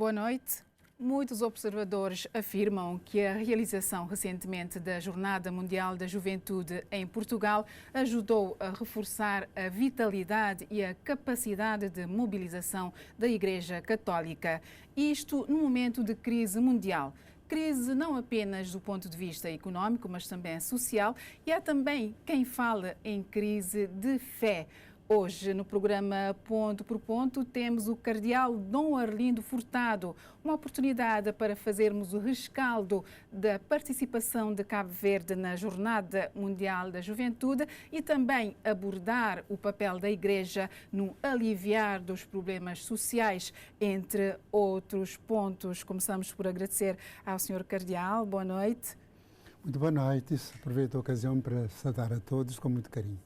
Boa noite. Muitos observadores afirmam que a realização recentemente da Jornada Mundial da Juventude em Portugal ajudou a reforçar a vitalidade e a capacidade de mobilização da Igreja Católica. Isto no momento de crise mundial. Crise não apenas do ponto de vista económico, mas também social, e há também quem fala em crise de fé. Hoje, no programa Ponto por Ponto, temos o Cardeal Dom Arlindo Furtado, uma oportunidade para fazermos o rescaldo da participação de Cabo Verde na Jornada Mundial da Juventude e também abordar o papel da Igreja no aliviar dos problemas sociais, entre outros pontos. Começamos por agradecer ao Sr. Cardeal. Boa noite. Muito boa noite. Aproveito a ocasião para saudar a todos com muito carinho.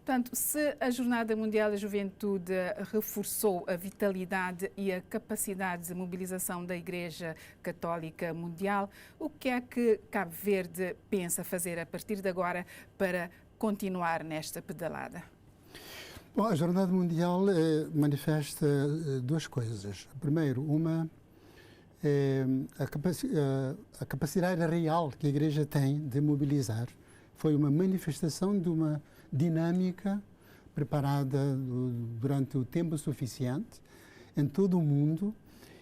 Portanto, se a Jornada Mundial da Juventude reforçou a vitalidade e a capacidade de mobilização da Igreja Católica Mundial, o que é que Cabo Verde pensa fazer a partir de agora para continuar nesta pedalada? Bom, a Jornada Mundial manifesta duas coisas. Primeiro, a capacidade real que a Igreja tem de mobilizar. Foi uma manifestação de uma dinâmica preparada durante o tempo suficiente em todo o mundo,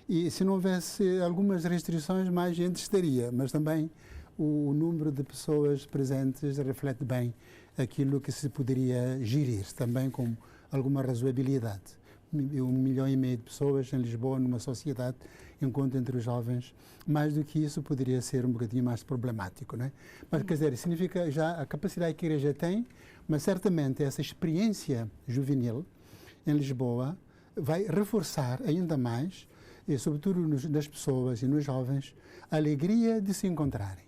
e se não houvesse algumas restrições mais gente estaria, mas também o número de pessoas presentes reflete bem aquilo que se poderia gerir, também com alguma razoabilidade. 1,5 milhão de pessoas em Lisboa, numa sociedade, enquanto entre os jovens, mais do que isso poderia ser um bocadinho mais problemático, não é? Mas, quer dizer, significa já a capacidade que a Igreja tem, mas certamente essa experiência juvenil em Lisboa vai reforçar ainda mais, e sobretudo nas pessoas e nos jovens, a alegria de se encontrarem.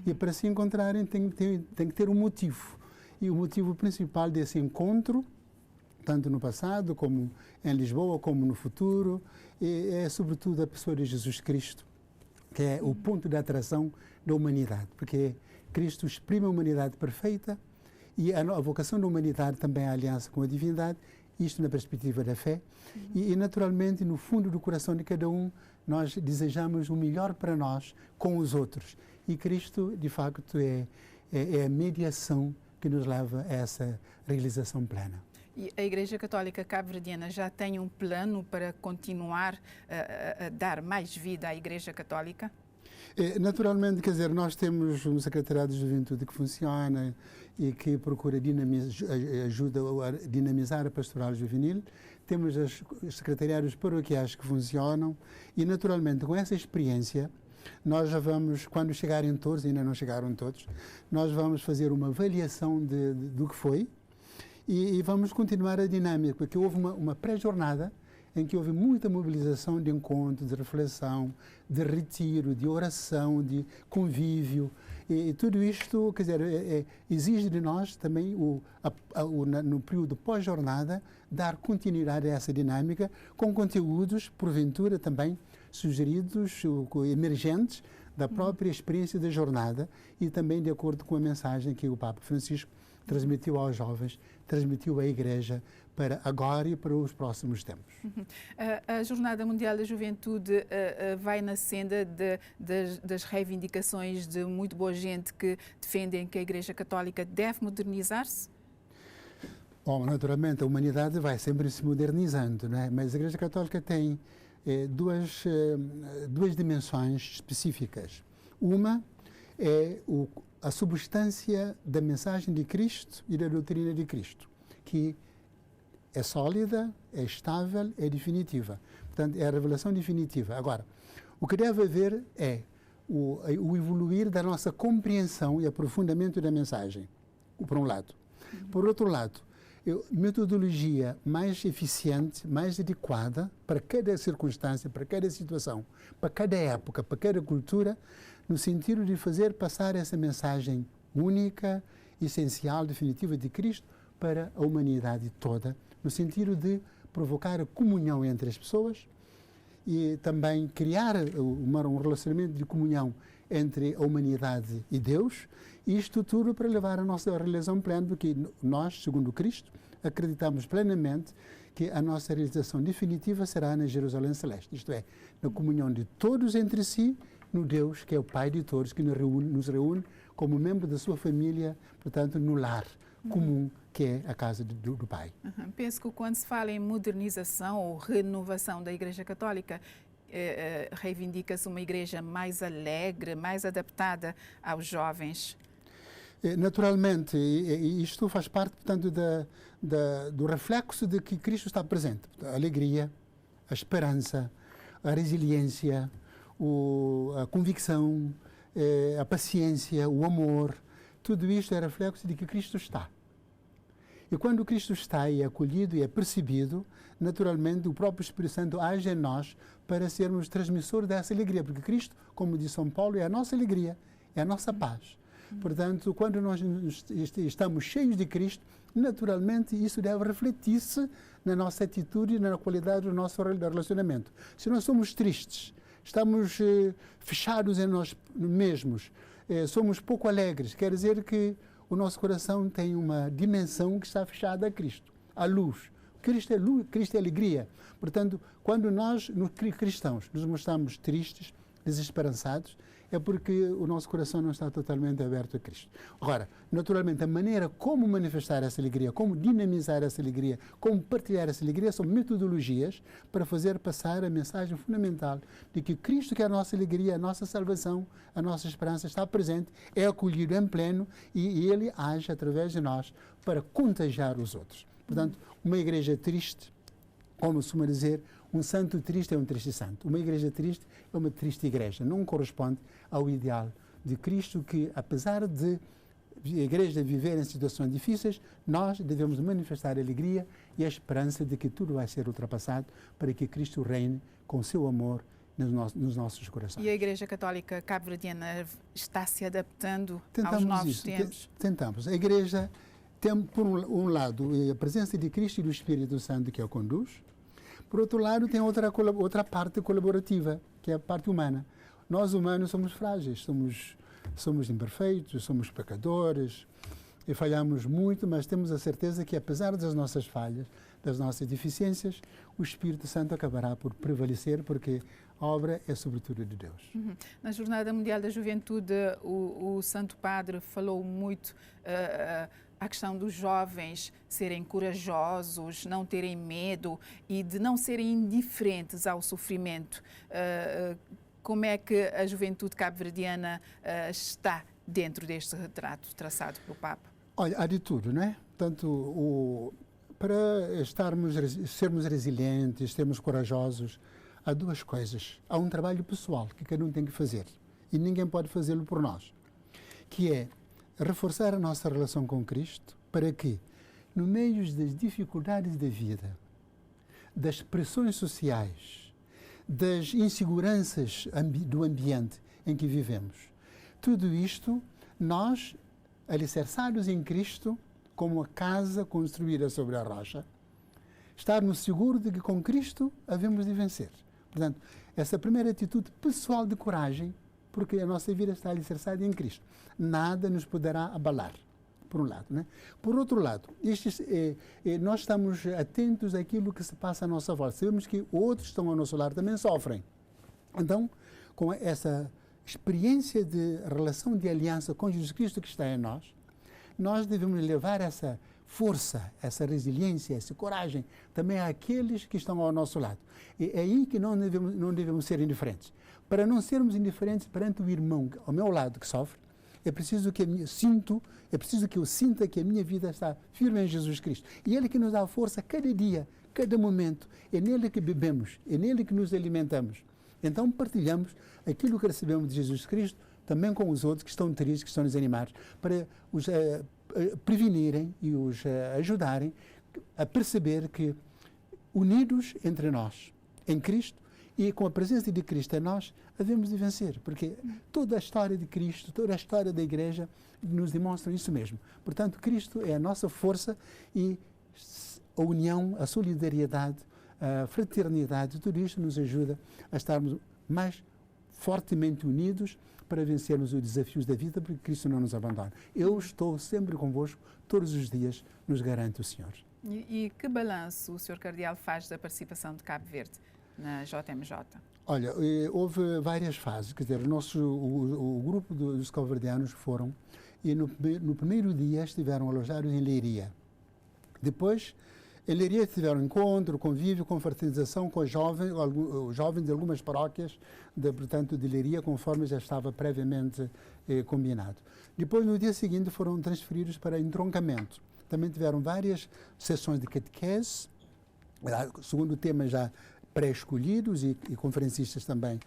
E para se encontrarem tem que ter um motivo. E o motivo principal desse encontro, tanto no passado, como em Lisboa, como no futuro, é sobretudo a pessoa de Jesus Cristo, que é o ponto de atração da humanidade, porque Cristo exprime a humanidade perfeita e a vocação da humanidade também é a aliança com a divindade, isto na perspectiva da fé, e naturalmente no fundo do coração de cada um nós desejamos o melhor para nós com os outros, e Cristo de facto é a mediação que nos leva a essa realização plena. E a Igreja Católica Cabo-Verdiana já tem um plano para continuar a dar mais vida à Igreja Católica? Naturalmente, quer dizer, nós temos um secretariado de juventude que funciona e que procura ajuda a dinamizar a pastoral juvenil. Temos os secretariados paroquiais que funcionam e, naturalmente, com essa experiência, nós já vamos, quando chegarem todos, ainda não chegaram todos, nós vamos fazer uma avaliação do que foi, e vamos continuar a dinâmica, porque houve uma pré-jornada em que houve muita mobilização de encontro, de reflexão, de retiro, de oração, de convívio, e tudo isto, quer dizer, exige de nós também, no período pós-jornada, dar continuidade a essa dinâmica com conteúdos, porventura também sugeridos, emergentes, da própria experiência da jornada e também de acordo com a mensagem que o Papa Francisco transmitiu aos jovens, transmitiu à Igreja para agora e para os próximos tempos. A Jornada Mundial da Juventude vai na senda das reivindicações de muito boa gente que defendem que a Igreja Católica deve modernizar-se? Bom, naturalmente a humanidade vai sempre se modernizando, não é? Mas a Igreja Católica tem duas dimensões específicas. Uma é a substância da mensagem de Cristo e da doutrina de Cristo, que é sólida, é estável, é definitiva. Portanto, é a revelação definitiva. Agora, o que deve haver é o evoluir da nossa compreensão e aprofundamento da mensagem, por um lado. Por outro lado, metodologia mais eficiente, mais adequada para cada circunstância, para cada situação, para cada época, para cada cultura, no sentido de fazer passar essa mensagem única, essencial, definitiva de Cristo para a humanidade toda, no sentido de provocar a comunhão entre as pessoas e também criar um relacionamento de comunhão entre a humanidade e Deus, e isto tudo para levar a nossa realização plena, porque nós, segundo Cristo, acreditamos plenamente que a nossa realização definitiva será na Jerusalém Celeste, isto é, na comunhão de todos entre si, no Deus que é o Pai de todos, que nos reúne como membro da sua família, portanto, no lar comum que é a casa do Pai. Penso que quando se fala em modernização ou renovação da Igreja Católica, reivindica-se uma igreja mais alegre, mais adaptada aos jovens. Naturalmente, isto faz parte, portanto, do reflexo de que Cristo está presente. A alegria, a esperança, a resiliência, a convicção, a paciência, o amor, tudo isto é reflexo de que Cristo está. E quando Cristo está e é acolhido e é percebido, naturalmente o próprio Espírito Santo age em nós para sermos transmissores dessa alegria, porque Cristo, como diz São Paulo, é a nossa alegria, é a nossa paz. Portanto, quando nós estamos cheios de Cristo, naturalmente isso deve refletir-se na nossa atitude e na qualidade do nosso relacionamento. Se nós somos tristes, estamos fechados em nós mesmos, somos pouco alegres, quer dizer que o nosso coração tem uma dimensão que está fechada a Cristo, a luz. Cristo é luz, Cristo é alegria. Portanto, quando nós, cristãos, nos mostramos tristes, desesperançados, é porque o nosso coração não está totalmente aberto a Cristo. Agora, naturalmente, a maneira como manifestar essa alegria, como dinamizar essa alegria, como partilhar essa alegria, são metodologias para fazer passar a mensagem fundamental de que Cristo, que é a nossa alegria, a nossa salvação, a nossa esperança, está presente, é acolhido em pleno e Ele age através de nós para contagiar os outros. Portanto, uma igreja triste, como se costuma dizer, um santo triste é um triste santo. Uma igreja triste é uma triste igreja. Não corresponde ao ideal de Cristo que, apesar de a igreja viver em situações difíceis, nós devemos manifestar a alegria e a esperança de que tudo vai ser ultrapassado para que Cristo reine com seu amor nos nossos corações. E a Igreja Católica Cabo-Verdiana está se adaptando aos novos tempos? Tentamos. A igreja tem, por um lado, a presença de Cristo e do Espírito Santo que a conduz. Por outro lado, tem outra parte colaborativa, que é a parte humana. Nós, humanos, somos frágeis, somos imperfeitos, somos pecadores e falhamos muito, mas temos a certeza que, apesar das nossas falhas, das nossas deficiências, o Espírito Santo acabará por prevalecer, porque a obra é sobretudo de Deus. Na Jornada Mundial da Juventude, o Santo Padre falou muito a questão dos jovens serem corajosos, não terem medo e de não serem indiferentes ao sofrimento. Como é que a juventude cabo-verdiana está dentro deste retrato traçado pelo Papa? Olha, há de tudo, não é? Portanto, para sermos resilientes, sermos corajosos, há duas coisas. Há um trabalho pessoal que cada um tem que fazer e ninguém pode fazê-lo por nós, que é reforçar a nossa relação com Cristo para que, no meio das dificuldades da vida, das pressões sociais, das inseguranças do ambiente em que vivemos, tudo isto, nós, alicerçados em Cristo, como a casa construída sobre a rocha, estarmos seguros de que com Cristo havemos de vencer. Portanto, essa primeira atitude pessoal de coragem, porque a nossa vida está alicerçada em Cristo. Nada nos poderá abalar, por um lado. Né? Por outro lado, nós estamos atentos àquilo que se passa à nossa volta. Sabemos que outros que estão ao nosso lado também sofrem. Então, com essa experiência de relação de aliança com Jesus Cristo que está em nós, nós devemos levar essa força, essa resiliência, essa coragem também àqueles que estão ao nosso lado. E é aí que não devemos ser indiferentes. Para não sermos indiferentes perante o irmão ao meu lado que sofre, é preciso que eu sinta que a minha vida está firme em Jesus Cristo. E Ele que nos dá a força cada dia, cada momento. É nele que bebemos, é nele que nos alimentamos. Então partilhamos aquilo que recebemos de Jesus Cristo também com os outros que estão tristes, que estão desanimados, para os prevenirem e os ajudarem a perceber que, unidos entre nós, em Cristo, e com a presença de Cristo em nós, havemos de vencer, porque toda a história de Cristo, toda a história da Igreja nos demonstra isso mesmo. Portanto, Cristo é a nossa força e a união, a solidariedade, a fraternidade, tudo isto nos ajuda a estarmos mais fortemente unidos para vencermos os desafios da vida, porque Cristo não nos abandona. Eu estou sempre convosco, todos os dias, nos garante o Senhor. E que balanço o Sr. Cardeal faz da participação de Cabo Verde na JMJ? Olha, houve várias fases, quer dizer, o grupo dos cabo-verdianos foram, e no primeiro dia estiveram alojados em Leiria. Depois, em Leiria tiveram encontro, convívio, confraternização com os jovens de algumas paróquias, portanto, de Leiria, conforme já estava previamente combinado. Depois, no dia seguinte, foram transferidos para entroncamento. Também tiveram várias sessões de catequese, segundo o tema já pré-escolhidos e conferencistas também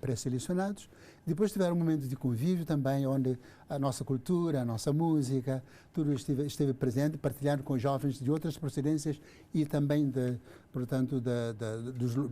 pré-selecionados. Depois tiveram um momento de convívio também, onde a nossa cultura, a nossa música, tudo esteve presente, partilhando com jovens de outras procedências e também, do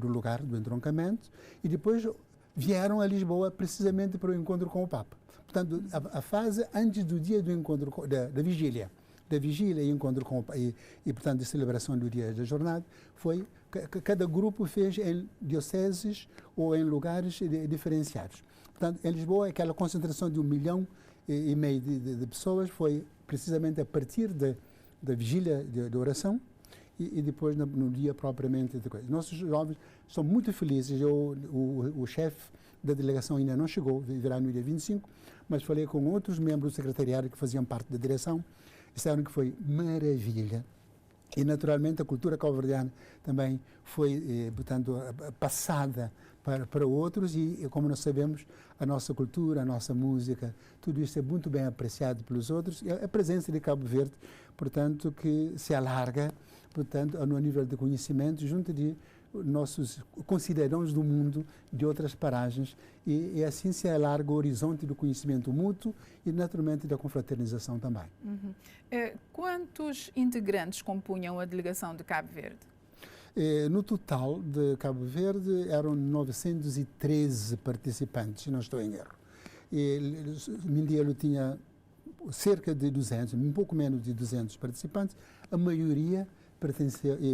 lugar do entroncamento. E depois vieram a Lisboa precisamente para o encontro com o Papa. Portanto, a fase antes do dia do encontro, da vigília. Da vigília e encontro com portanto, de celebração do dia da jornada, foi que cada grupo fez em dioceses ou em lugares diferenciados. Portanto, em Lisboa, aquela concentração de 1,5 milhão de pessoas foi precisamente a partir da vigília de oração e depois no dia propriamente de coisa. Nossos jovens são muito felizes. O chefe da delegação ainda não chegou, virá no dia 25, mas falei com outros membros do secretariado que faziam parte da direção. Disseram que foi maravilha. E, naturalmente, a cultura cabo-verdiana também foi, portanto, passada para outros e, como nós sabemos, a nossa cultura, a nossa música, tudo isso é muito bem apreciado pelos outros. E a presença de Cabo Verde, portanto, que se alarga, portanto, no nível de conhecimento junto de nossos concidadãos do mundo de outras paragens e assim se alarga o horizonte do conhecimento mútuo e naturalmente da confraternização também. Uhum. Quantos integrantes compunham a delegação de Cabo Verde? No total de Cabo Verde eram 913 participantes, se não estou em erro. Mindelo tinha cerca de 200, um pouco menos de 200 participantes, a maioria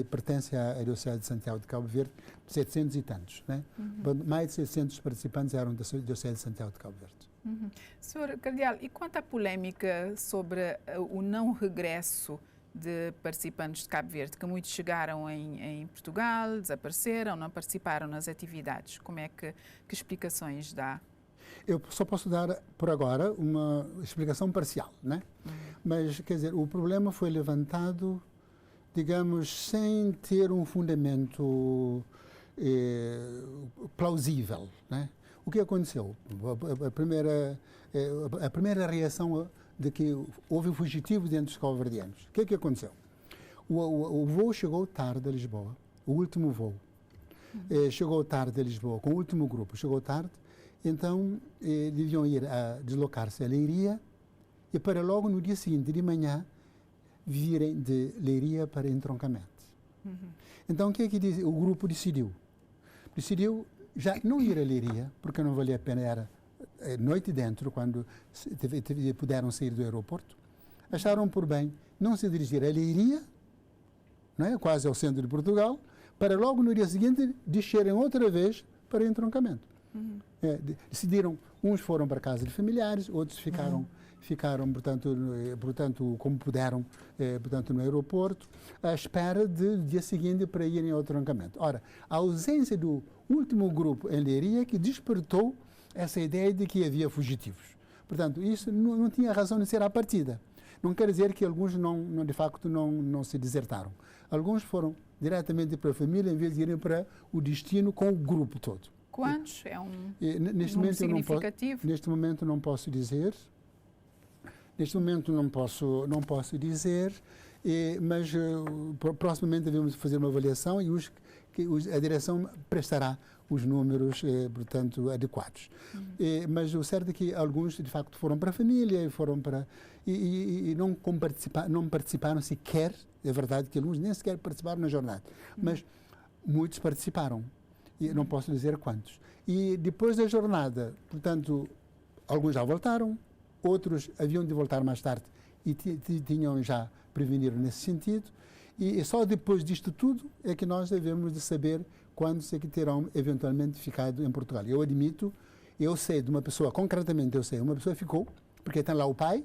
pertence à Diocese de Santiago de Cabo Verde, 700 e tantos. Né? Uhum. Mais de 600 participantes eram da Diocese de Santiago de Cabo Verde. Uhum. Sr. Cardeal, e quanto à polémica sobre o não regresso de participantes de Cabo Verde, que muitos chegaram em Portugal, desapareceram, não participaram nas atividades, como é que explicações dá? Eu só posso dar, por agora, uma explicação parcial, né? Uhum. Mas, quer dizer, o problema foi levantado, digamos, sem ter um fundamento plausível, né? O que aconteceu? A primeira reação de que houve fugitivos dentro dos cabo-verdianos. O que aconteceu? O voo chegou tarde a Lisboa, o último voo. Chegou tarde a Lisboa, com o último grupo, chegou tarde, então deviam ir a deslocar-se a Leiria e para logo no dia seguinte, de manhã, virem de Leiria para entroncamento. Uhum. Então, o que é que o grupo decidiu? Decidiu já não ir a Leiria, porque não valia a pena, era noite dentro, quando puderam sair do aeroporto. Acharam por bem não se dirigir a Leiria, não é? Quase ao centro de Portugal, para logo no dia seguinte descerem outra vez para entroncamento. Uhum. Decidiram, uns foram para casa de familiares, outros ficaram portanto, como puderam, portanto, no aeroporto, à espera de dia seguinte para irem ao entroncamento. Ora, a ausência do último grupo em Leiria que despertou essa ideia de que havia fugitivos. Portanto, isso não tinha razão de ser à partida. Não quer dizer que alguns de facto não se desertaram. Alguns foram diretamente para a família em vez de irem para o destino com o grupo todo. Quantos? É um número significativo? Neste momento não posso dizer. Neste momento não posso dizer, mas proximamente devemos fazer uma avaliação e a direção prestará os números, portanto, adequados. Uhum. Mas o certo é que alguns, de facto, foram para a família e não participaram sequer, é verdade que alguns nem sequer participaram na jornada, mas muitos participaram, e não posso dizer quantos. E depois da jornada, portanto, alguns já voltaram, outros haviam de voltar mais tarde e tinham já prevenido nesse sentido. E só depois disto tudo é que nós devemos de saber quantos é que terão eventualmente ficado em Portugal. Eu admito, Eu sei de uma pessoa, concretamente eu sei, uma pessoa ficou, porque tem lá o pai,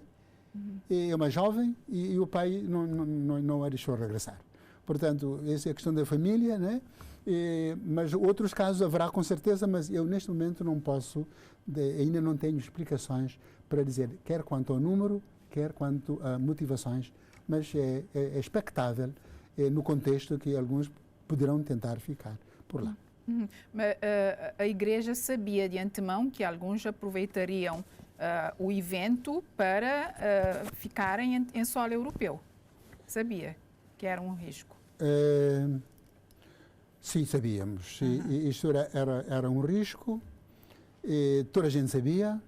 e é uma jovem, e o pai não a deixou regressar. Portanto, essa é a questão da família, né? Mas outros casos haverá com certeza, mas eu neste momento não posso, ainda não tenho explicações para dizer, quer quanto ao número, quer quanto a motivações, mas é expectável no contexto que alguns poderão tentar ficar por lá. Mas a Igreja sabia de antemão que alguns aproveitariam o evento para ficarem em solo europeu. Sabia que era um risco. Sim, sabíamos. Isto era um risco. Toda a gente sabia.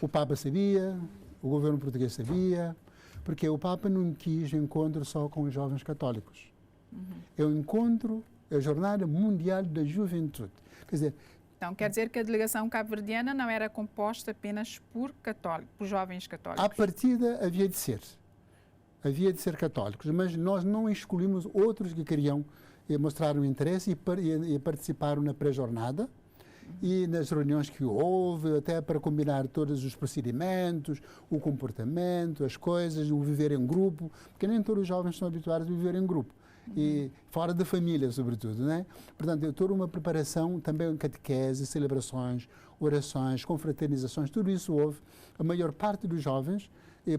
O Papa sabia, o governo português sabia, porque o Papa não quis encontro só com os jovens católicos. É um encontro, é a Jornada Mundial da Juventude. Quer dizer, então, quer dizer que a delegação cabo-verdiana não era composta apenas por católicos, por jovens católicos? À partida havia de ser. Havia de ser católicos, mas nós não excluímos outros que queriam mostrar um interesse e participaram na pré-jornada e nas reuniões que houve, até para combinar todos os procedimentos, o comportamento, as coisas, o viver em grupo, porque nem todos os jovens estão habituados a viver em grupo. E fora da família, sobretudo, né? Portanto, toda uma preparação, também catequese, celebrações, orações, confraternizações, tudo isso houve. A maior parte dos jovens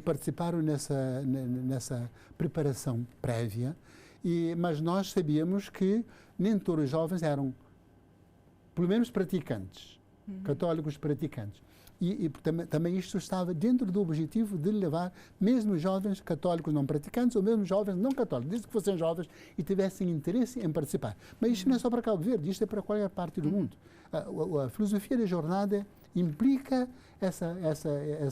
participaram nessa preparação prévia, mas nós sabíamos que nem todos os jovens eram, pelo menos, praticantes, católicos praticantes. E também isto estava dentro do objetivo de levar mesmo jovens católicos não praticantes ou mesmo jovens não católicos, desde que fossem jovens e tivessem interesse em participar. Mas isto não é só para Cabo Verde, isto é para qualquer parte do mundo. A filosofia da jornada implica essa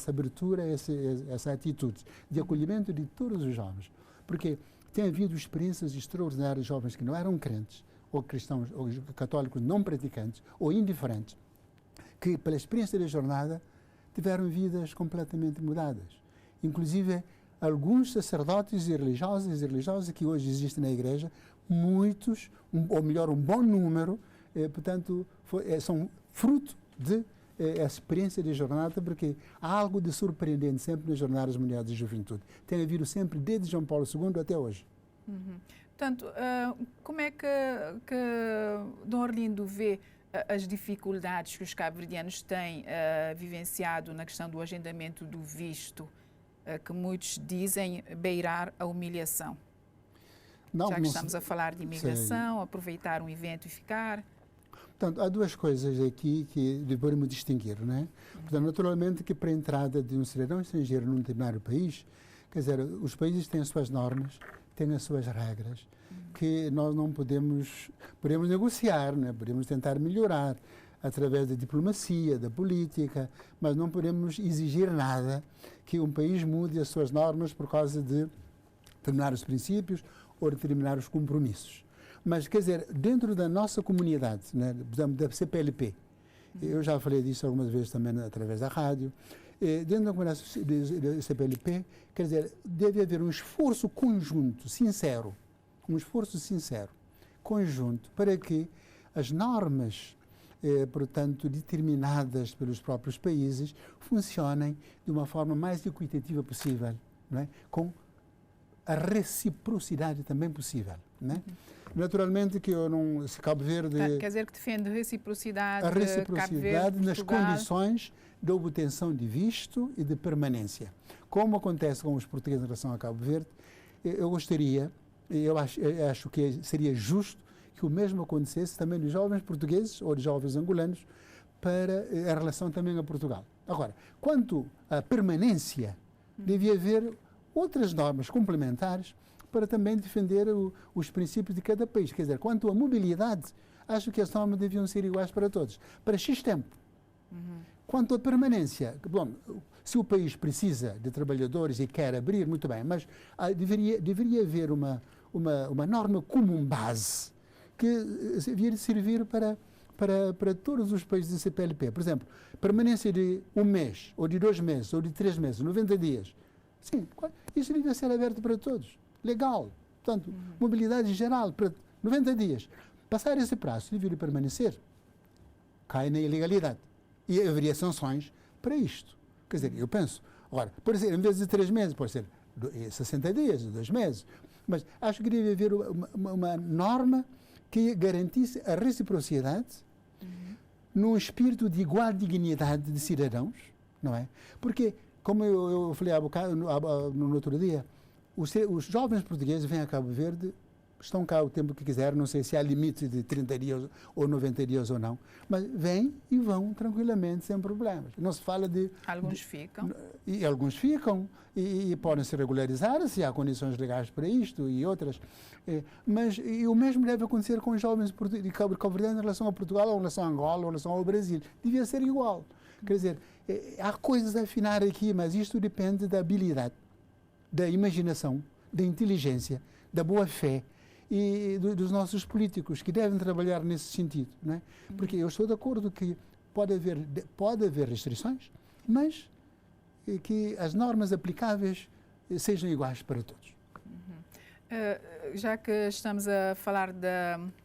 abertura, essa atitude de acolhimento de todos os jovens. Porque tem havido experiências extraordinárias de jovens que não eram crentes, ou cristãos, ou católicos não praticantes, ou indiferentes, que, pela experiência da jornada, tiveram vidas completamente mudadas. Inclusive, alguns sacerdotes e religiosas que hoje existem na Igreja, muitos, ou melhor, um bom número, portanto, são fruto de a experiência de jornada, porque há algo de surpreendente sempre nas Jornadas Mundiais de Juventude. Tem havido sempre, desde João Paulo II até hoje. Portanto, como é que Dom Arlindo vê as dificuldades que os cabo-verdianos têm vivenciado na questão do agendamento do visto, que muitos dizem beirar a humilhação? Já que estamos a falar de imigração, aproveitar um evento e ficar. Portanto, há duas coisas aqui que devemos distinguir, não é? Portanto, naturalmente que para a entrada de um cidadão estrangeiro num determinado país, quer dizer, os países têm as suas normas, têm as suas regras, que nós não podemos negociar, né? Podemos tentar melhorar através da diplomacia, da política, mas não podemos exigir nada que um país mude as suas normas por causa de determinar os princípios ou determinar os compromissos. Mas, quer dizer, dentro da nossa comunidade, né, da CPLP, eu já falei disso algumas vezes também através da rádio, dentro da comunidade da CPLP, quer dizer, deve haver um esforço conjunto, sincero, conjunto, para que as normas, portanto, determinadas pelos próprios países, funcionem de uma forma mais equitativa possível, não é? Com a reciprocidade também possível, não é? Naturalmente que eu não... Se Cabo Verde... Quer dizer que defende a reciprocidade Cabo Verde, nas condições de obtenção de visto e de permanência. Como acontece com os portugueses em relação a Cabo Verde, eu gostaria, eu acho que seria justo que o mesmo acontecesse também dos jovens portugueses ou de jovens angolanos em relação também a Portugal. Agora, quanto à permanência, devia haver outras normas complementares para também defender os princípios de cada país. Quer dizer, quanto à mobilidade, acho que as normas deviam ser iguais para todos, para X tempo. Quanto à permanência, bom, se o país precisa de trabalhadores e quer abrir, muito bem, mas deveria haver uma norma comum base que devia servir para todos os países da CPLP. Por exemplo, permanência de 1 mês, ou de 2 meses, ou de 3 meses, 90 dias. Sim, isso devia ser aberto para todos. Legal. Portanto, mobilidade geral para 90 dias. Passar esse prazo, deveria permanecer, cai na ilegalidade. E haveria sanções para isto. Quer dizer, eu penso, agora, pode ser, em vez de 3 meses, pode ser 60 dias, 2 meses. Mas acho que devia haver uma norma que garantisse a reciprocidade num espírito de igual dignidade de cidadãos, não é? Porque, como eu falei há bocado, no outro dia, os jovens portugueses vêm a Cabo Verde, estão cá o tempo que quiser, não sei se há limite de 30 dias ou 90 dias ou não, mas vêm e vão tranquilamente, sem problemas. Não se fala de... Alguns ficam. E alguns ficam e podem se regularizar se há condições legais para isto e outras. Mas o mesmo deve acontecer com os jovens de cabo-verdianos em relação a Portugal, ou em relação a Angola, ou em relação ao Brasil. Devia ser igual. Quer dizer, há coisas a afinar aqui, mas isto depende da habilidade, da imaginação, da inteligência, da boa-fé e dos nossos políticos, que devem trabalhar nesse sentido. Não é? Porque eu estou de acordo que pode haver restrições, mas que as normas aplicáveis sejam iguais para todos. Já que estamos a falar de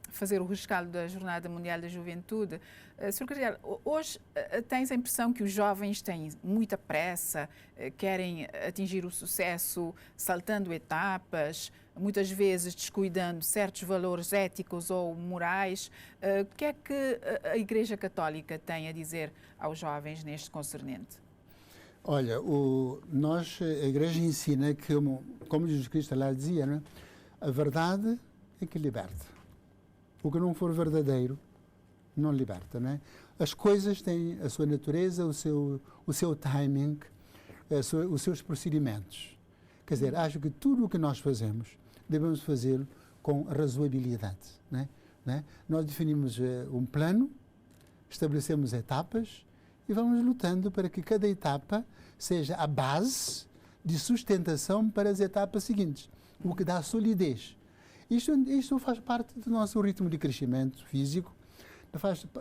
fazer o rescaldo da Jornada Mundial da Juventude, Sr. Secretário, hoje tens a impressão que os jovens têm muita pressa, querem atingir o sucesso saltando etapas, muitas vezes descuidando certos valores éticos ou morais. O que é que a Igreja Católica tem a dizer aos jovens neste concernente? Olha, a Igreja ensina que, como Jesus Cristo lá dizia, né, a verdade é que liberta. O que não for verdadeiro não liberta. Né? As coisas têm a sua natureza, o seu timing, os seus procedimentos. Quer dizer, acho que tudo o que nós fazemos, devemos fazê-lo com razoabilidade. Né? Nós definimos um plano, estabelecemos etapas, e vamos lutando para que cada etapa seja a base de sustentação para as etapas seguintes, o que dá solidez. Isto faz parte do nosso ritmo de crescimento físico,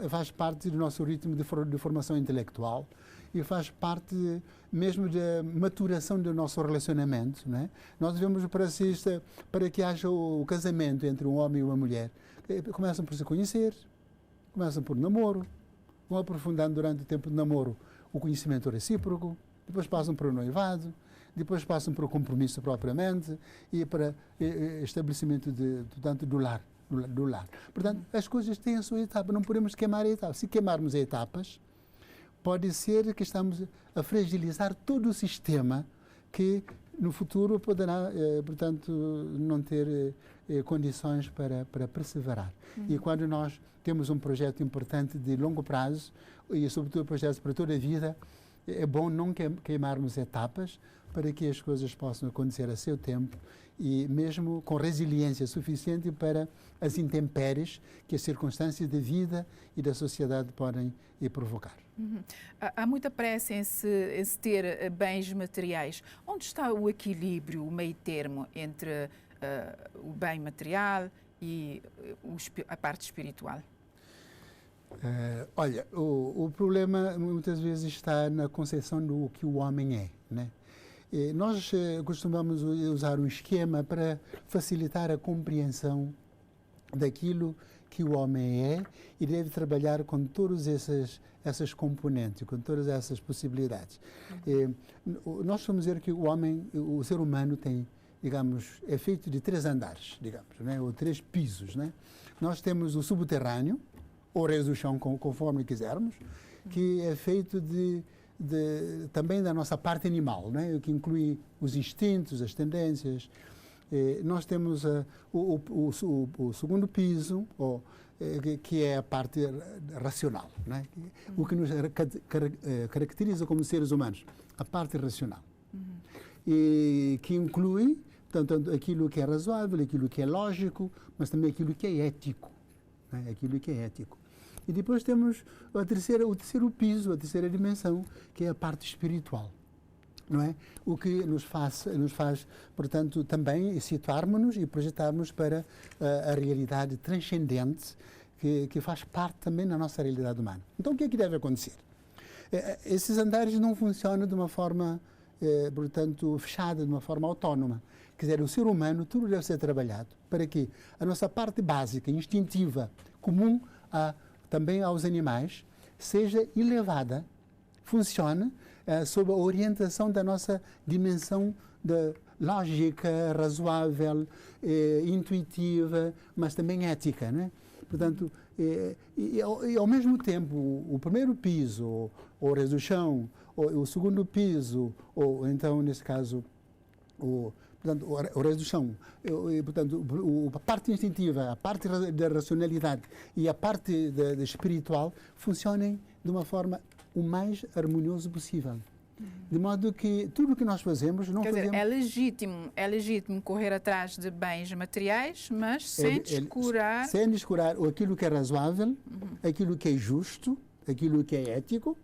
faz parte do nosso ritmo de formação intelectual e faz parte mesmo da maturação do nosso relacionamento. Não é? Nós devemos, para que haja o casamento entre um homem e uma mulher, começam por se conhecer, começam por namoro, vão aprofundando durante o tempo de namoro o conhecimento recíproco, depois passam para o noivado, depois passam para o compromisso propriamente e para estabelecimento do lar. Portanto, as coisas têm a sua etapa, não podemos queimar a etapa. Se queimarmos etapas, pode ser que estamos a fragilizar todo o sistema que no futuro poderá, portanto, não ter condições para perseverar. E quando nós temos um projeto importante de longo prazo, e sobretudo projetos para toda a vida, é bom não queimarmos etapas para que as coisas possam acontecer a seu tempo e mesmo com resiliência suficiente para as intempéries que as circunstâncias da vida e da sociedade podem provocar. Há muita pressa em se ter bens materiais. Onde está o equilíbrio, o meio termo entre o bem material e a parte espiritual? Olha, o problema muitas vezes está na concepção do que o homem é, né? Nós costumamos usar um esquema para facilitar a compreensão daquilo que o homem é e deve trabalhar com todas essas componentes, com todas essas possibilidades. Nós vamos dizer que o ser humano tem, digamos, é feito de 3 andares, digamos, né? Ou 3 pisos, né? Nós temos o subterrâneo, ou reis do chão, conforme quisermos, que é feito também da nossa parte animal, né? Que inclui os instintos, as tendências. Nós temos o segundo piso, que é a parte racional, né? O que nos caracteriza como seres humanos, a parte racional. E que inclui tanto aquilo que é razoável, aquilo que é lógico, mas também aquilo que é ético. Né? Aquilo que é ético. E depois temos o terceiro piso, a terceira dimensão, que é a parte espiritual. Não é? O que nos faz, portanto, também situarmos-nos e projetarmos para a realidade transcendente que faz parte também da nossa realidade humana. Então, o que é que deve acontecer? Esses andares não funcionam de uma forma, portanto, fechada, de uma forma autónoma. Quer dizer, o ser humano, tudo deve ser trabalhado para que a nossa parte básica, instintiva, comum também aos animais, seja elevada, funcione sob a orientação da nossa dimensão de lógica, razoável, intuitiva, mas também ética, né? Portanto, e ao mesmo tempo, o primeiro piso, ou o resto do chão, ou o segundo piso, ou então, nesse caso, o resto do chão, portanto, a parte instintiva, a parte da racionalidade e a parte da espiritual funcionem de uma forma o mais harmoniosa possível. De modo que tudo o que nós fazemos, não fazemos... Quer dizer, é legítimo correr atrás de bens materiais, mas sem descurar... Sem descurar aquilo que é razoável, aquilo que é justo, aquilo que é ético,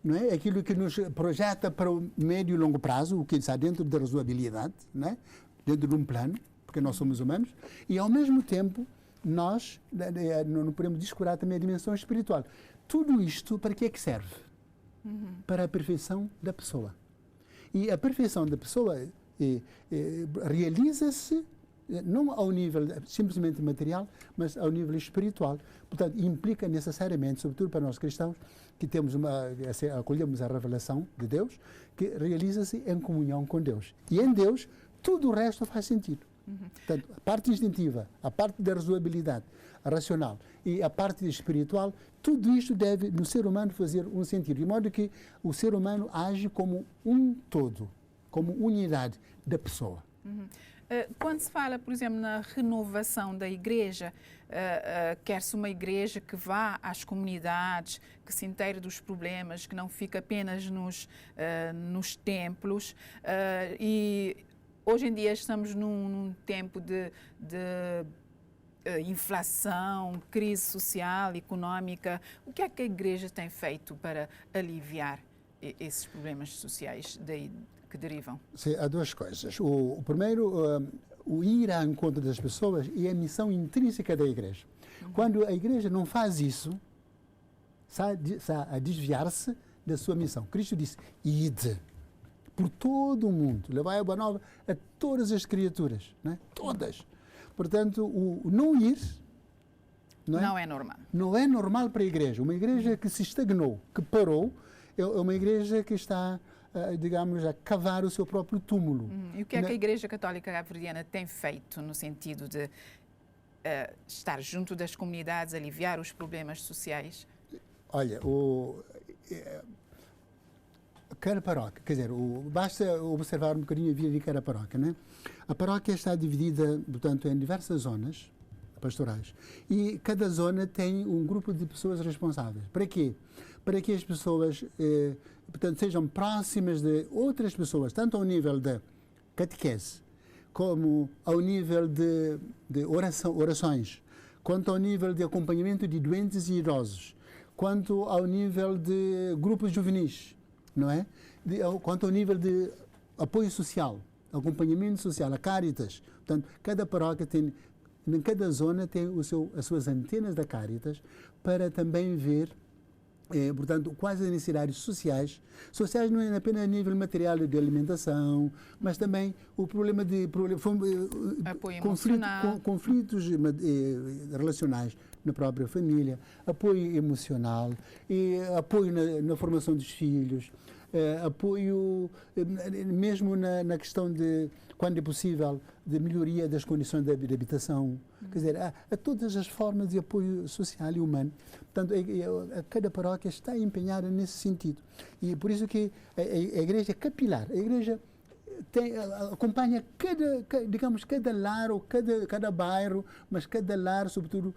não é? Aquilo que nos projeta para o médio e longo prazo, o que está dentro da razoabilidade, não é? Dentro de um plano, porque nós somos humanos, e ao mesmo tempo nós não podemos descurar também a dimensão espiritual. Tudo isto para que é que serve? Para a perfeição da pessoa. E a perfeição da pessoa realiza-se não ao nível simplesmente material, mas ao nível espiritual. Portanto, implica necessariamente, sobretudo para nós cristãos, que acolhemos a revelação de Deus, que realiza-se em comunhão com Deus. E em Deus, tudo o resto faz sentido. Portanto, a parte instintiva, a parte da razoabilidade, a racional e a parte espiritual, tudo isto deve, no ser humano, fazer um sentido. De modo que o ser humano age como um todo, como unidade da pessoa. Quando se fala, por exemplo, na renovação da igreja, quer-se uma igreja que vá às comunidades, que se inteire dos problemas, que não fique apenas nos templos. E hoje em dia estamos num tempo de inflação, crise social, económica. O que é que a igreja tem feito para aliviar esses problemas sociais daí que derivam? Sim, há duas coisas. O primeiro, o ir ao encontro das pessoas é a missão intrínseca da igreja. Quando a igreja não faz isso, está a desviar-se da sua missão. Cristo disse, ide por todo o mundo, levai a boa nova a todas as criaturas, né? Todas. Portanto, o não ir não é normal. Não é normal para a igreja. Uma igreja que se estagnou, que parou, é uma igreja que está, digamos, a cavar o seu próprio túmulo. E o que é que a Igreja Católica Cabo-Verdiana tem feito no sentido de estar junto das comunidades, aliviar os problemas sociais? Olha, cada paróquia, quer dizer, basta observar um bocadinho a vida de cada paróquia, né? A paróquia está dividida, portanto, em diversas zonas pastorais e cada zona tem um grupo de pessoas responsáveis. Para quê? Para que as pessoas, portanto, sejam próximas de outras pessoas, tanto ao nível da catequese, como ao nível de orações, quanto ao nível de acompanhamento de doentes e idosos, quanto ao nível de grupos juvenis, não é? Quanto ao nível de apoio social, acompanhamento social, a Caritas. Portanto, cada paróquia tem, em cada zona tem as suas antenas da Caritas para também ver, portanto, quais as necessidades sociais. Sociais não é apenas a nível material de alimentação, mas também o problema de conflitos relacionais na própria família, apoio emocional, e apoio na formação dos filhos, apoio mesmo na questão de, quando é possível, de melhoria das condições de habitação. Quer dizer, há todas as formas de apoio social e humano. Portanto, cada paróquia está empenhada nesse sentido. E por isso que a igreja é capilar. A igreja acompanha cada lar ou cada bairro, mas cada lar, sobretudo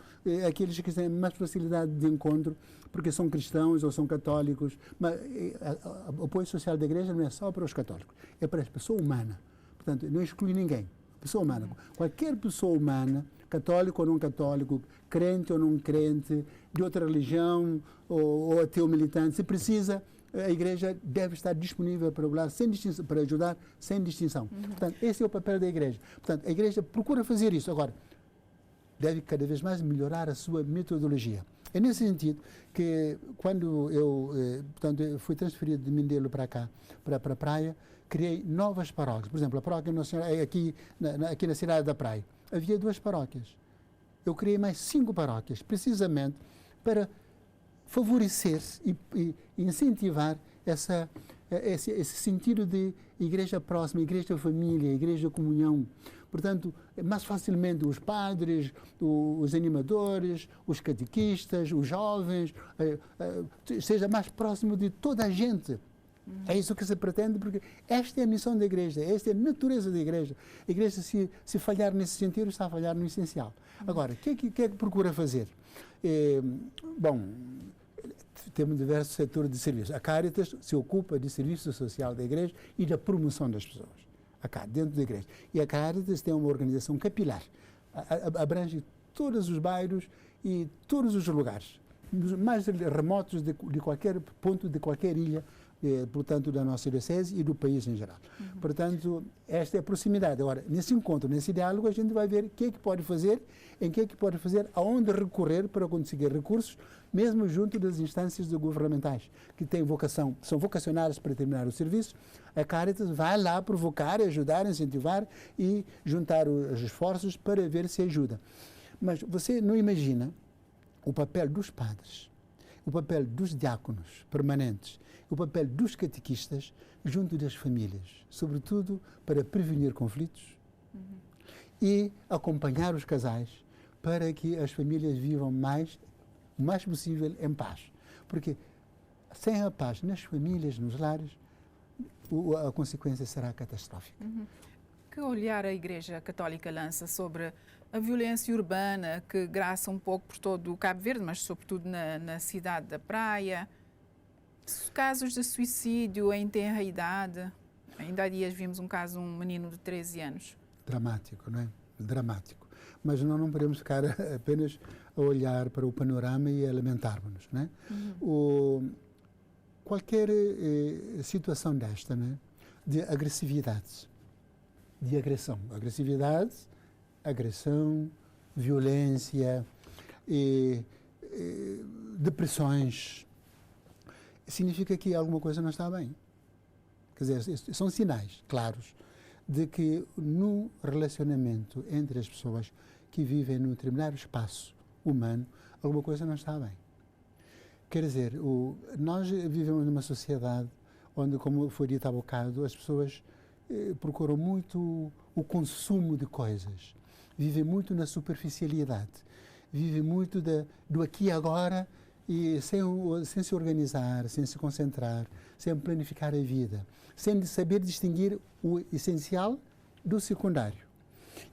aqueles que têm mais facilidade de encontro, porque são cristãos ou são católicos. Mas o apoio social da igreja não é só para os católicos, é para a pessoa humana. Portanto, não exclui ninguém. Pessoa humana. Qualquer pessoa humana, católico ou não católico, crente ou não crente, de outra religião ou ateu militante, se precisa, a igreja deve estar disponível para para ajudar sem distinção. Portanto, esse é o papel da igreja. Portanto, a igreja procura fazer isso. Agora, deve cada vez mais melhorar a sua metodologia. É nesse sentido que, quando eu fui transferido de Mindelo para cá, para a praia, criei novas paróquias. Por exemplo, a paróquia nacional aqui na cidade da Praia. Havia 2 paróquias. Eu criei mais 5 paróquias, precisamente para favorecer e incentivar esse sentido de igreja próxima, igreja família, igreja comunhão. Portanto, mais facilmente os padres, os animadores, os catequistas, os jovens, seja mais próximo de toda a gente. É isso que se pretende, porque esta é a missão da igreja, esta é a natureza da igreja. A igreja, se falhar nesse sentido, está a falhar no essencial. Agora, o que é que procura fazer? Bom, temos diversos setores de serviço. A Caritas se ocupa de serviço social da igreja e da promoção das pessoas, dentro da igreja. E a Caritas tem uma organização capilar, abrange todos os bairros e todos os lugares, mais remotos de qualquer ponto, de qualquer ilha, portanto, da nossa diocese e do país em geral. Portanto, esta é a proximidade. Agora, nesse encontro, nesse diálogo, a gente vai ver o que é que pode fazer, em que é que pode fazer, aonde recorrer para conseguir recursos, mesmo junto das instâncias governamentais, que têm vocação, são vocacionadas para terminar o serviço. A Caritas vai lá provocar, ajudar, incentivar e juntar os esforços para ver se ajuda. Mas você não imagina o papel dos padres, o papel dos diáconos permanentes, o papel dos catequistas junto das famílias, sobretudo para prevenir conflitos e acompanhar os casais para que as famílias vivam o mais possível em paz. Porque sem a paz nas famílias, nos lares, a consequência será catastrófica. Que olhar a Igreja Católica lança sobre a violência urbana que graça um pouco por todo o Cabo Verde, mas sobretudo na cidade da Praia? Casos de suicídio em tenra idade. Ainda há dias vimos um caso, um menino de 13 anos. Dramático, não é? Dramático. Mas nós não podemos ficar apenas a olhar para o panorama e a lamentarmos-nos, não é? Qualquer situação desta, não é? De agressividade, de agressão. Agressão, violência, depressões, significa que alguma coisa não está bem. Quer dizer, são sinais claros de que no relacionamento entre as pessoas que vivem num determinado espaço humano, alguma coisa não está bem. Quer dizer, nós vivemos numa sociedade onde, como foi dito há bocado, as pessoas procuram muito o consumo de coisas, vivem muito na superficialidade, vivem muito do aqui e agora, e sem se organizar, sem se concentrar, sem planificar a vida, sem saber distinguir o essencial do secundário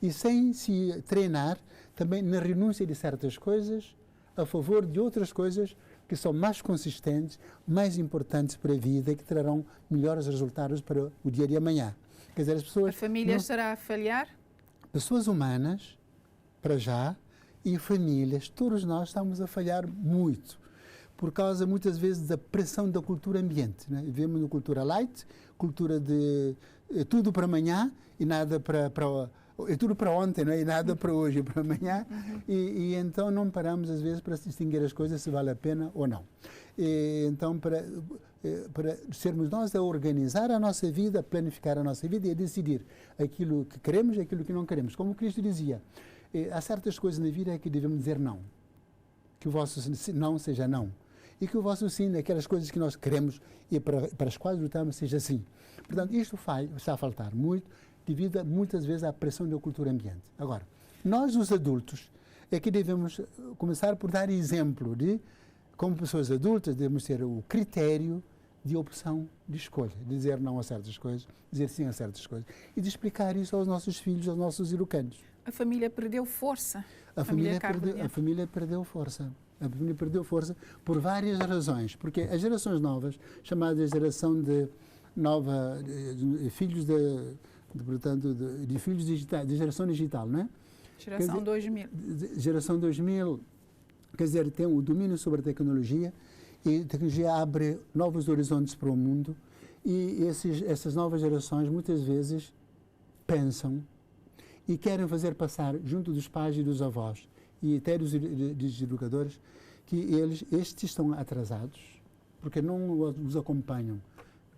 e sem se treinar também na renúncia de certas coisas a favor de outras coisas que são mais consistentes, mais importantes para a vida e que trarão melhores resultados para o dia de amanhã. Quer dizer, as pessoas... A família estará a falhar? Pessoas humanas, para já, e famílias, todos nós estamos a falhar muito, por causa, muitas vezes, da pressão da cultura ambiente. Né? Vivemos na cultura light, cultura de tudo para amanhã e nada para tudo para ontem, não é? E nada para hoje e para amanhã. E então não paramos, às vezes, para distinguir as coisas, se vale a pena ou não. E, então, para sermos nós a organizar a nossa vida, a planificar a nossa vida e a decidir aquilo que queremos e aquilo que não queremos. Como Cristo dizia, há certas coisas na vida que devemos dizer não. Que o vosso não seja não. E que o vosso sim, aquelas coisas que nós queremos e para as quais lutamos, seja sim. Portanto, isto está a faltar muito, devido muitas vezes à pressão da cultura ambiente. Agora, nós, os adultos, é que devemos começar por dar exemplo de, como pessoas adultas, devemos ter o critério de opção, de escolha, de dizer não a certas coisas, dizer sim a certas coisas, e de explicar isso aos nossos filhos, aos nossos educandos. A família perdeu força. A família perdeu força. A família perdeu força por várias razões, porque as gerações novas, chamadas geração de filhos de filhos digitais, de geração digital, não é? Geração 2000. Geração 2000, quer dizer, tem o domínio sobre a tecnologia e a tecnologia abre novos horizontes para o mundo e essas novas gerações muitas vezes pensam e querem fazer passar junto dos pais e dos avós e até dos educadores que estes estão atrasados porque não os acompanham,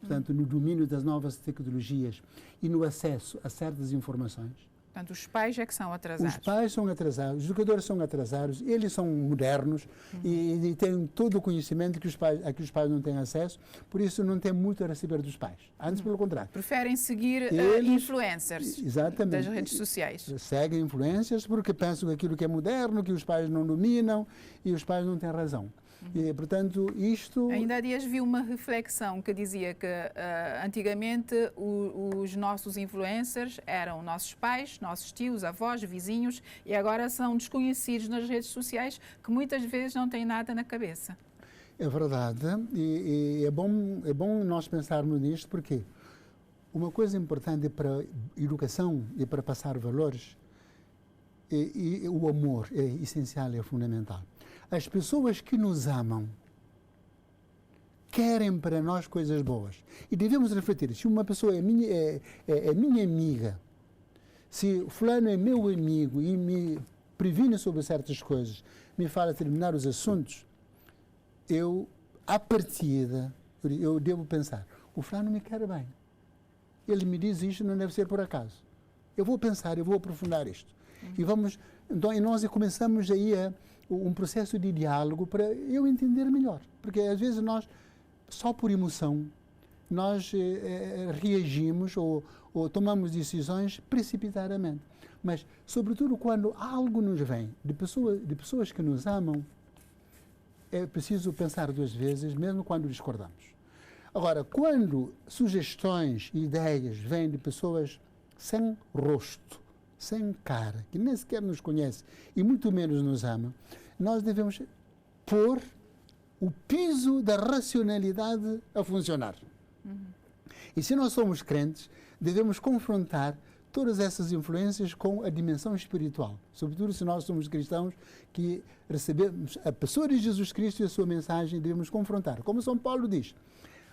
portanto, no domínio das novas tecnologias e no acesso a certas informações. Portanto, os pais é que são atrasados. Os pais são atrasados, os educadores são atrasados, eles são modernos e têm todo o conhecimento a que os pais não têm acesso, por isso não tem muito a receber dos pais. Antes, pelo contrário. Preferem seguir influencers das redes sociais. Seguem influencers porque pensam que aquilo que é moderno, que os pais não dominam e os pais não têm razão. E, portanto, isto... Ainda há dias vi uma reflexão que dizia que antigamente os nossos influencers eram nossos pais, nossos tios, avós, vizinhos e agora são desconhecidos nas redes sociais que muitas vezes não têm nada na cabeça. É verdade e é bom nós pensarmos nisto porque uma coisa importante para a educação e para passar valores e o amor é essencial, é fundamental. As pessoas que nos amam querem para nós coisas boas. E devemos refletir, se uma pessoa é minha amiga, se fulano é meu amigo e me previne sobre certas coisas, me fala determinados assuntos, à partida, eu devo pensar, o fulano me quer bem. Ele me diz isto, não deve ser por acaso. Eu vou pensar, eu vou aprofundar isto. E nós começamos aí um processo de diálogo para eu entender melhor. Porque às vezes nós, só por emoção, nós reagimos ou tomamos decisões precipitadamente. Mas, sobretudo, quando algo nos vem de pessoas que nos amam, é preciso pensar duas vezes, mesmo quando discordamos. Agora, quando sugestões e ideias vêm de pessoas sem rosto, sem cara, que nem sequer nos conhece e muito menos nos ama, nós devemos pôr o piso da racionalidade a funcionar. E se nós somos crentes, devemos confrontar todas essas influências com a dimensão espiritual. Sobretudo se nós somos cristãos que recebemos a pessoa de Jesus Cristo e a sua mensagem, devemos confrontar. Como São Paulo diz,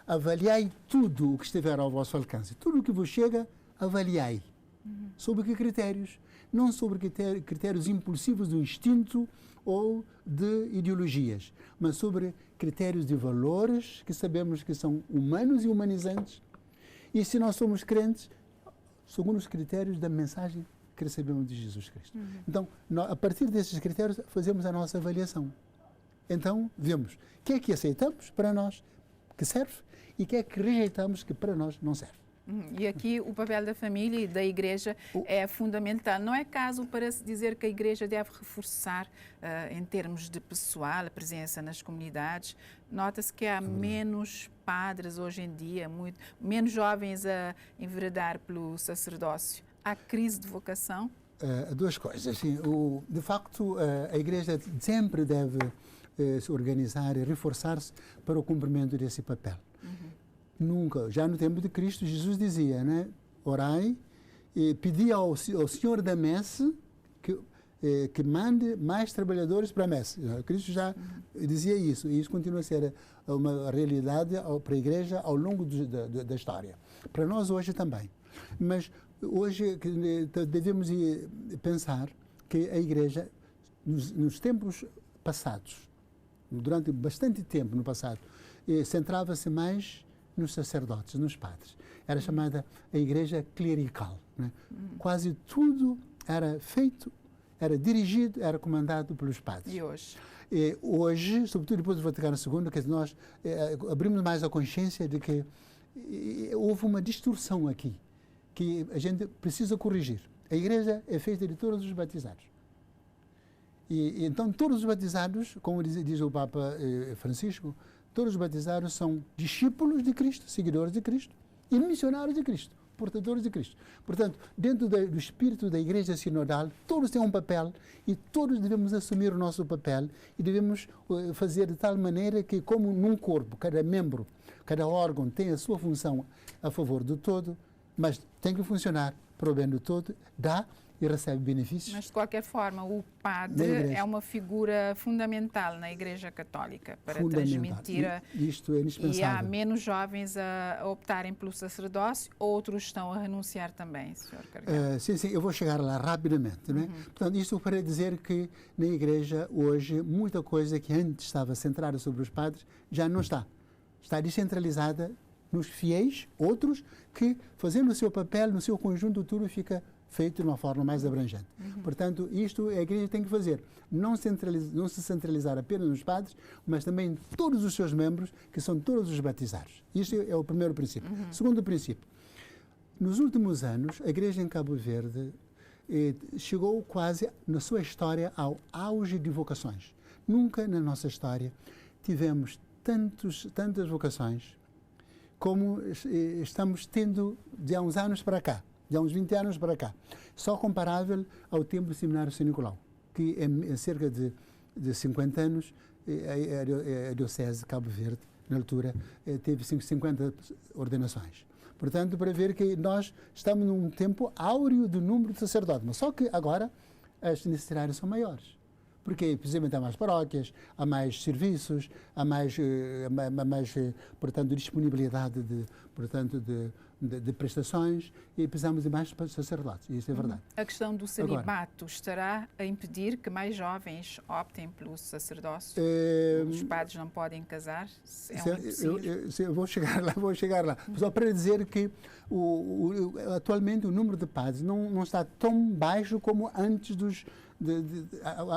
avaliai tudo o que estiver ao vosso alcance. Tudo o que vos chega, avaliai. Sobre que critérios? Não sobre critérios impulsivos do instinto ou de ideologias, mas sobre critérios de valores que sabemos que são humanos e humanizantes. E se nós somos crentes, segundo os critérios da mensagem que recebemos de Jesus Cristo. Então, a partir desses critérios, fazemos a nossa avaliação. Então, vemos o que é que aceitamos para nós que serve e o que é que rejeitamos que para nós não serve. E aqui o papel da família e da Igreja é fundamental. Não é caso para se dizer que a Igreja deve reforçar, em termos de pessoal, a presença nas comunidades. Nota-se que há menos padres hoje em dia, menos jovens a enveredar pelo sacerdócio. Há crise de vocação? Duas coisas. Assim, de facto, a Igreja sempre deve se organizar e reforçar-se para o cumprimento desse papel. Nunca, já no tempo de Cristo, Jesus dizia, né? Orai e pedi ao Senhor da messe que mande mais trabalhadores para a messe. Cristo já dizia isso, e isso continua a ser uma realidade para a Igreja ao longo da história. Para nós hoje também. Mas hoje devemos pensar que a Igreja, nos tempos passados, durante bastante tempo no passado, centrava-se mais nos sacerdotes, nos padres. Era chamada a Igreja clerical. Né? Quase tudo era feito, era dirigido, era comandado pelos padres. E hoje? Hoje, sobretudo depois do Vaticano II, que nós abrimos mais a consciência de que houve uma distorção aqui, que a gente precisa corrigir. A Igreja é feita de todos os batizados. E então todos os batizados, como diz o Papa Francisco, todos os batizados são discípulos de Cristo, seguidores de Cristo e missionários de Cristo, portadores de Cristo. Portanto, dentro do espírito da Igreja Sinodal, todos têm um papel e todos devemos assumir o nosso papel e devemos fazer de tal maneira que, como num corpo, cada membro, cada órgão tem a sua função a favor do todo, mas tem que funcionar para o bem do todo, dá e recebe benefícios. Mas, de qualquer forma, o padre é uma figura fundamental na Igreja Católica para transmitir. Isto é indispensável. E há menos jovens a optarem pelo sacerdócio, outros estão a renunciar também, Sr. Carregado. Sim, eu vou chegar lá rapidamente. Né? Portanto, isto para dizer que na Igreja, hoje, muita coisa que antes estava centrada sobre os padres já não está. Está descentralizada nos fiéis, outros que, fazendo o seu papel, no seu conjunto, tudo fica feito de uma forma mais abrangente. Portanto, isto a Igreja tem que fazer. Não se centralizar apenas nos padres, mas também em todos os seus membros, que são todos os batizados. Isto é o primeiro princípio. Segundo princípio, nos últimos anos, a Igreja em Cabo Verde chegou quase, na sua história, ao auge de vocações. Nunca na nossa história tivemos tantas vocações como estamos tendo de há uns anos para cá. De há uns 20 anos para cá, só comparável ao tempo do Seminário São Nicolau, que em cerca de 50 anos a Diocese de Cabo Verde, na altura, teve 50 ordenações. Portanto, para ver que nós estamos num tempo áureo do número de sacerdotes, mas só que agora as necessidades são maiores. Porque, precisamente, há mais paróquias, há mais serviços, há mais portanto, disponibilidade de prestações e precisamos de mais sacerdotes. Isso é verdade. A questão do celibato estará a impedir que mais jovens optem pelo sacerdócio? Os padres não podem casar? Eu vou chegar lá. Só para dizer que atualmente o número de padres não está tão baixo como antes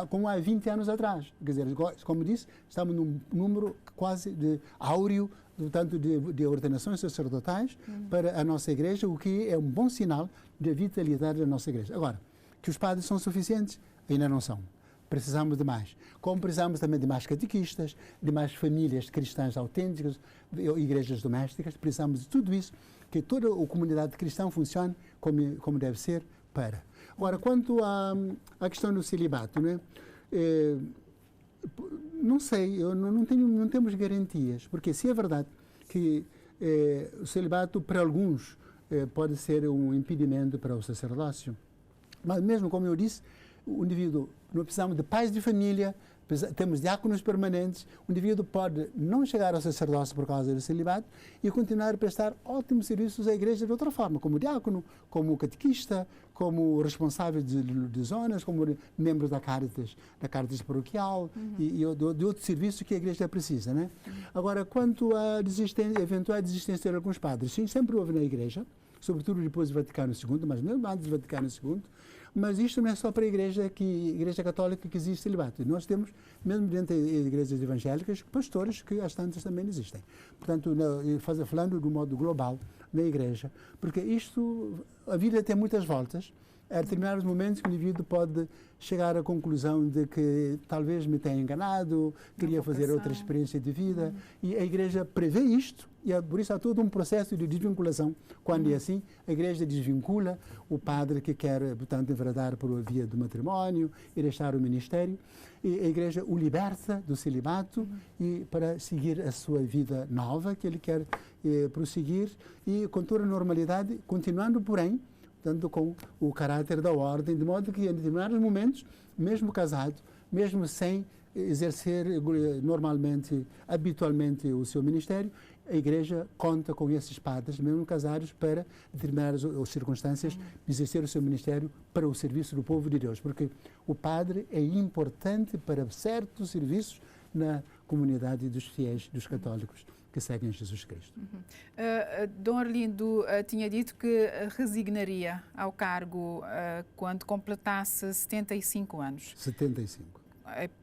como há 20 anos atrás. Quer dizer, como disse, estamos num número quase áureo, portanto, de ordenações sacerdotais para a nossa Igreja, o que é um bom sinal da vitalidade da nossa Igreja. Agora, que os padres são suficientes? Ainda não são. Precisamos de mais. Como precisamos também de mais catequistas, de mais famílias cristãs autênticas, igrejas domésticas, precisamos de tudo isso, que toda a comunidade cristã funcione como deve ser para. Agora, quanto à questão do celibato, né? Não sei, não temos garantias, porque se é verdade que o celibato para alguns pode ser um impedimento para o sacerdócio, mas mesmo como eu disse, o indivíduo, não precisamos de pais de família, temos diáconos permanentes, o indivíduo pode não chegar ao sacerdócio por causa do celibato e continuar a prestar ótimos serviços à Igreja de outra forma, como diácono, como catequista, como responsável de zonas, como membro da Caritas paroquial e de outros serviços que a Igreja precisa, né? Agora, quanto à eventual desistência de alguns padres, sim, sempre houve na Igreja, sobretudo depois do Vaticano II, mas mesmo antes do Vaticano II, mas isto não é só para a Igreja Católica que existe celibato. Nós temos, mesmo dentro das igrejas evangélicas, pastores que às tantas também existem. Portanto, falando de um modo global na Igreja, porque a vida tem muitas voltas. A determinados momentos que o indivíduo pode chegar à conclusão de que talvez me tenha enganado, queria fazer outra experiência de vida, e a Igreja prevê isto, e por isso há todo um processo de desvinculação. Quando é assim, a Igreja desvincula o padre que quer, portanto, enveredar por via do matrimónio e deixar o ministério, e a Igreja o liberta do celibato e para seguir a sua vida nova que ele quer prosseguir, e com toda a normalidade, continuando, porém, tanto com o caráter da ordem, de modo que em determinados momentos, mesmo casado, mesmo sem exercer habitualmente o seu ministério, a Igreja conta com esses padres, mesmo casados, para determinadas circunstâncias, exercer o seu ministério para o serviço do povo de Deus, porque o padre é importante para certos serviços na comunidade dos fiéis, dos católicos que seguem Jesus Cristo. Dom Arlindo tinha dito que resignaria ao cargo quando completasse 75 anos. 75.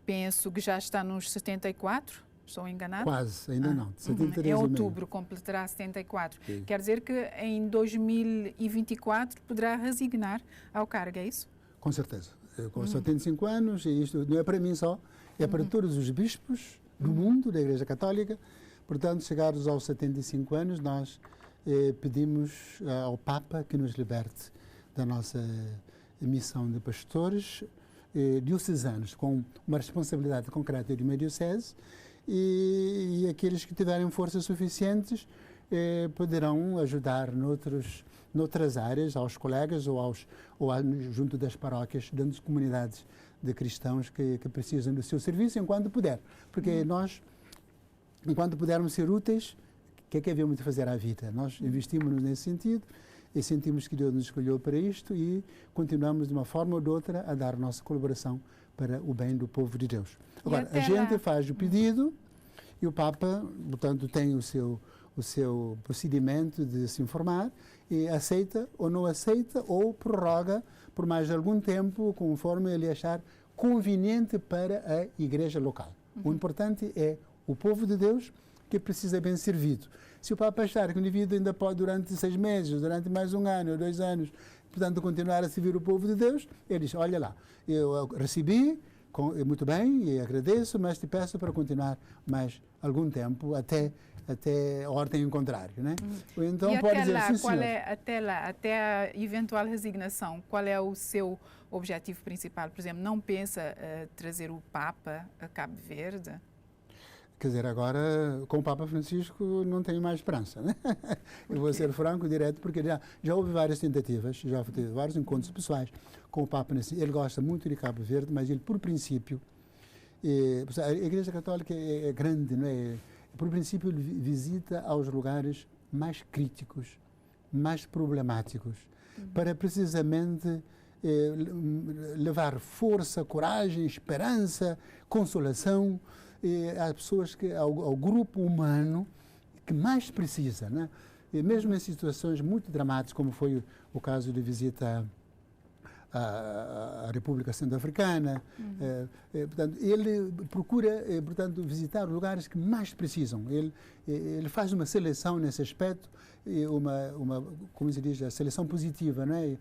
Penso que já está nos 74, estou enganado? Quase, ainda não. 73 em outubro completará 74. Sim. Quer dizer que em 2024 poderá resignar ao cargo, é isso? Com certeza. Com 75 anos, e isto não é para mim só, é para todos os bispos do mundo, da Igreja Católica. Portanto, chegados aos 75 anos, nós pedimos ao Papa que nos liberte da nossa missão de pastores diocesanos, com uma responsabilidade concreta de uma diocese, e aqueles que tiverem forças suficientes poderão ajudar noutras áreas, aos colegas ou junto das paróquias, dentro das comunidades de cristãos que precisam do seu serviço enquanto puder. Porque nós, enquanto pudermos ser úteis, o que é que havemos de fazer à vida? Nós investimos nesse sentido e sentimos que Deus nos escolheu para isto e continuamos de uma forma ou de outra a dar nossa colaboração para o bem do povo de Deus. Agora, a gente faz o pedido e o Papa, portanto, tem o o seu procedimento de se informar e aceita ou não aceita ou prorroga por mais algum tempo, conforme ele achar conveniente para a igreja local. O importante é o povo de Deus que precisa bem servido. Se o Papa achar que o indivíduo ainda pode, durante 6 meses, durante mais 1 ano ou 2 anos, portanto, continuar a servir o povo de Deus, ele diz, olha lá, eu recebi, muito bem, e agradeço, mas te peço para continuar mais algum tempo, até a ordem em contrário, né? Então, e pode até dizer, lá, sim, até a eventual resignação, qual é o seu objetivo principal? Por exemplo, não pensa trazer o Papa a Cabo Verde? Quer dizer, agora, com o Papa Francisco, não tenho mais esperança, né? Eu vou ser franco, direto, porque já houve várias tentativas, já tive vários encontros pessoais com o Papa. Ele gosta muito de Cabo Verde, mas ele, por princípio, a Igreja Católica é grande, não é? Por princípio, ele visita aos lugares mais críticos, mais problemáticos, para precisamente levar força, coragem, esperança, consolação às pessoas, ao grupo humano que mais precisa, né? E mesmo em situações muito dramáticas, como foi o caso de visita à República Centro-Africana, portanto, ele procura, portanto, visitar lugares que mais precisam. Ele faz uma seleção nesse aspecto, como se diz, a seleção positiva, não é?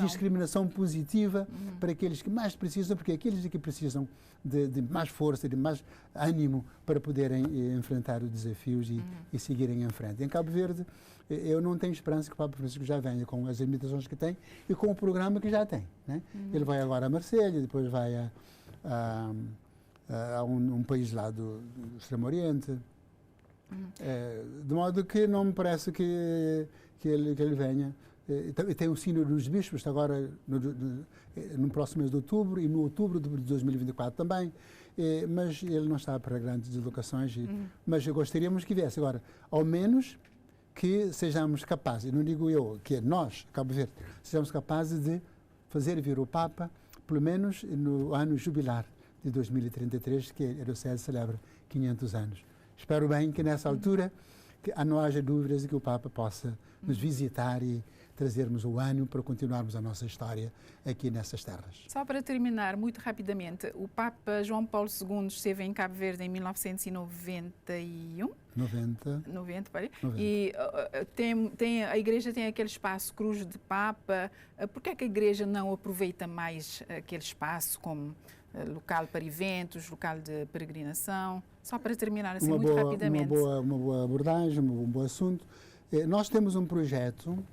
Discriminação positiva para aqueles que mais precisam, porque aqueles que precisam de mais força, de mais ânimo para poderem enfrentar os desafios e seguirem em frente. Em Cabo Verde, eu não tenho esperança que o Papa Francisco já venha com as limitações que tem e com o programa que já tem, né? Ele vai agora a Marselha, depois vai a um país lá do Extremo Oriente. De modo que não me parece que ele venha. Tem o Sínodo dos Bispos, agora no próximo mês de outubro e no outubro de 2024 também, mas ele não está para grandes deslocações, mas gostaríamos que viesse. Agora, ao menos que sejamos capazes, não digo eu, que nós, Cabo Verde, sejamos capazes de fazer vir o Papa, pelo menos no ano jubilar de 2033, que a Diocese celebra 500 anos. Espero bem que nessa altura que não haja dúvidas de que o Papa possa nos visitar e trazermos o ânimo para continuarmos a nossa história aqui nessas terras. Só para terminar, muito rapidamente, o Papa João Paulo II esteve em Cabo Verde em 1991? 90. E a Igreja tem aquele espaço Cruz de Papa. Por que é que a Igreja não aproveita mais aquele espaço como local para eventos, local de peregrinação? Só para terminar assim muito rapidamente. Uma boa abordagem, um bom assunto. Nós temos um projeto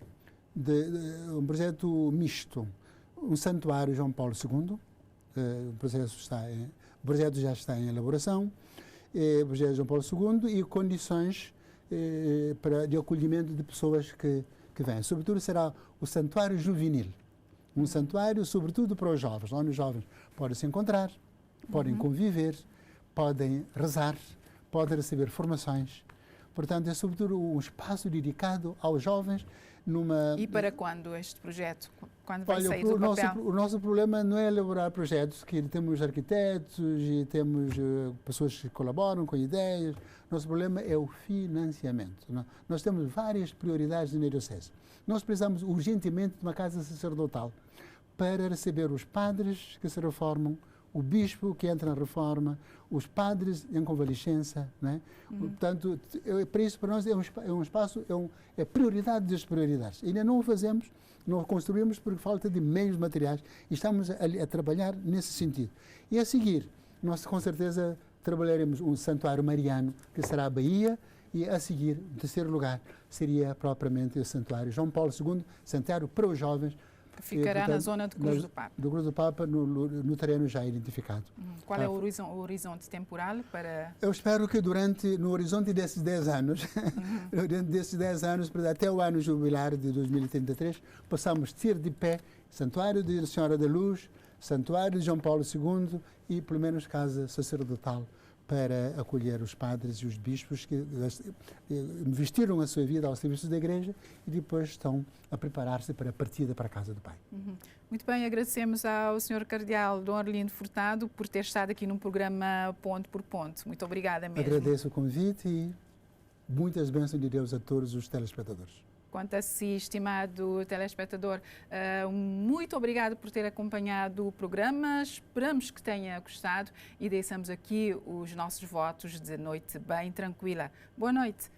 misto, um santuário João Paulo II. O projeto já está em elaboração. O projeto João Paulo II e condições de acolhimento de pessoas que vêm. Sobretudo será o santuário juvenil. Um santuário, sobretudo para os jovens, onde os jovens podem se encontrar, podem conviver, podem rezar, podem receber formações. Portanto, é sobretudo um espaço dedicado aos jovens. E para quando este projeto? Quando vai sair do papel? O nosso problema não é elaborar projetos, que temos arquitetos e temos pessoas que colaboram com ideias. Nosso problema é o financiamento. Nós temos várias prioridades na Diocese. Nós precisamos urgentemente de uma casa sacerdotal para receber os padres que se reformam, o bispo que entra na reforma, os padres em convalescença, né? Portanto, para isso, para nós, é um espaço, é prioridade das prioridades. Ainda não o fazemos, não o construímos por falta de meios materiais e estamos a trabalhar nesse sentido. E a seguir, nós com certeza trabalharemos um santuário mariano, que será a Bahia, e a seguir, em terceiro lugar, seria propriamente o santuário João Paulo II, santuário para os jovens, ficará na zona de Cruz do Papa. Do Cruz do Papa, no terreno já identificado. Qual é o horizonte temporal para... Eu espero que no horizonte desses 10 anos, até o ano jubilar de 2033, possamos ter de pé Santuário de Senhora da Luz, Santuário de João Paulo II e, pelo menos, casa sacerdotal para acolher os padres e os bispos que investiram a sua vida ao serviço da Igreja e depois estão a preparar-se para a partida para a casa do Pai. Muito bem, agradecemos ao Sr. Cardeal Dom Arlindo Furtado por ter estado aqui num programa Ponto por Ponto. Muito obrigada mesmo. Agradeço o convite e Muitas bênçãos de Deus a todos os telespectadores. Quanto a si, estimado telespectador, muito obrigado por ter acompanhado o programa. Esperamos que tenha gostado e deixamos aqui os nossos votos de noite bem tranquila. Boa noite.